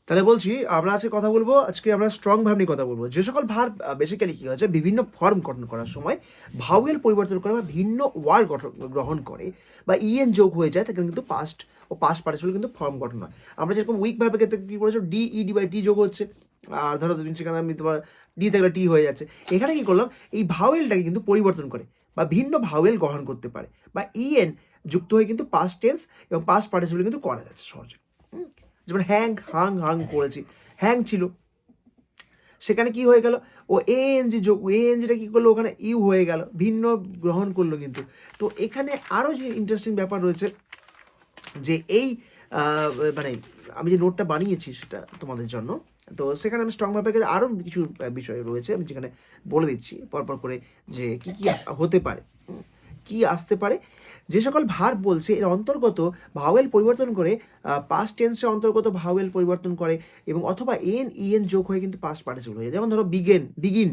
তাহলে বলছি আমরা আজকে কথা বলবো, আজকে আমরা স্ট্রং ভার্ব নিয়ে কথা বলবো। যে সকল ভার্ব বেসিক্যালি কি হচ্ছে, বিভিন্ন ফর্ম গঠন করার সময় ভাওয়েল পরিবর্তন করে বা ভিন্ন ওয়ার্ড গ্রহণ করে বা ইএন যোগ হয়ে যায়, তাকে কিন্তু পাস্ট ও পাস্ট পার্টিসিপল কিন্তু ফর্ম গঠন হয়। আমরা যেরকম উইক ভার্বের ক্ষেত্রে কী করেছো, ডি ইডি বাই টি যোগ হচ্ছে, আর ধরো তুমি সেখানে আমি তোমার ডি থাকলে টি হয়ে যাচ্ছে। এখানে কি করলাম, এই ভাওয়েলটাকে কিন্তু পরিবর্তন করে বা ভিন্ন ভাওয়েল গ্রহণ করতে পারে বা ইএন যুক্ত হয়ে কিন্তু পাস্ট টেন্স এবং পাস্ট পার্টিসিপল কিন্তু করা যাচ্ছে সহজে। যেমন হ্যাং হাং হাং করেছি, হ্যাং ছিল, সেখানে কি হয়ে গেল, ও এএনজি যোগ, এএনজিটা কী করলো, ওখানে ইউ হয়ে গেল, ভিন্ন গ্রহণ করলো কিন্তু। তো এখানে আরও যে ইন্টারেস্টিং ব্যাপার রয়েছে যে এই মানে আমি যে নোটটা বানিয়েছি সেটা তোমাদের জন্য, তো সেখানে আমি স্ট্রং ভাবে আরও কিছু বিষয় রয়েছে, আমি যেখানে বলে দিচ্ছি পরপর করে যে কী কী হতে পারে, কি আসতে পারে। যে সকল ভার্ব বলছে এর অন্তর্গত ভাওয়েল পরিবর্তন করে পাস্ট টেন্সের অন্তর্গত ভাওয়েল পরিবর্তন করে এবং অথবা এন ইএন যোগ হয়ে কিন্তু পাস্ট পার্টিসিপল হয়ে যায়। যেমন ধরো বিগিন,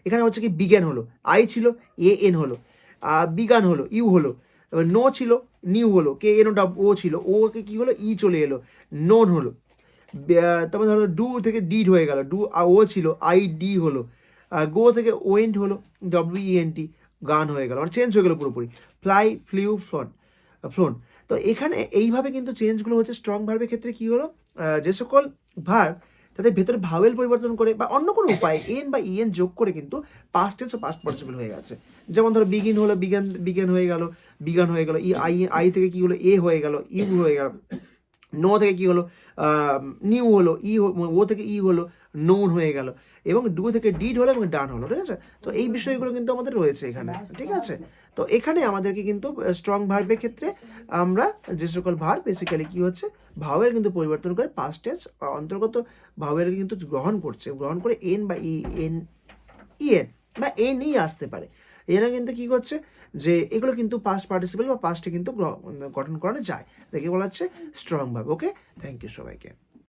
এখানে হচ্ছে কি বিজ্ঞান হলো, আই ছিল এ এন হলো, বিজ্ঞান হলো ইউ হলো, এবার নো ছিল নিউ হলো, কে এন ও ছিল, ওকে কি হলো ই চলে এলো, নোন হলো। তারপর ধরো ডু থেকে ডিড হয়ে গেল, ডু ও ছিল আই ডি হলো, গো থেকে ওয়েন্ট হলো ডব্লিউইএনটি, গান হয়ে গেল, মানে চেঞ্জ হয়ে গেলো পুরোপুরি, ফ্লাই ফ্লিউ ফ্লোন। তো এখানে এইভাবে কিন্তু চেঞ্জগুলো হচ্ছে স্ট্রং ভার্বের ক্ষেত্রে। কি হলো, যে সকল ভার্ব তাদের ভেতরে ভাওয়েল পরিবর্তন করে বা অন্য কোনো উপায় এন বা ইএন যোগ করে কিন্তু পাস্ট টেন্স ও পাস্ট পার্টিসিপল হয়ে গেছে। যেমন ধরো বিগিন হলো বিজ্ঞান হয়ে গেল, বিজ্ঞান হয়ে গেল, আই থেকে কি হলো এ হয়ে গেল, ইউ হয়ে গেল, নো থেকে কি হলো নিউ হলো, ও থেকে ই হলো, নোন হয়ে গেল, এবং ডু থেকে ডিড হলো এবং ডান হলো। ঠিক আছে, তো এই বিষয়গুলো কিন্তু আমাদের রয়েছে এখানে। ঠিক আছে, তো এখানে আমাদেরকে কিন্তু স্ট্রং ভার্বের ক্ষেত্রে আমরা যে সকল ভার্ব বেসিক্যালি কি হচ্ছে ভাওয়েল কিন্তু পরিবর্তন করে পাস্ট টেন্স অন্তর্গত ভাওয়েল কিন্তু গ্রহণ করে এন বা ইএন বা এন ই আসতে পারে। এরা কিন্তু কি করছে যে এগুলো কিন্তু পাস্ট পার্টিসিপল বা পাস্টে কিন্তু গঠন করানো যায়, দেখে বলা হচ্ছে strong verb. Okay, thank you সবাইকে।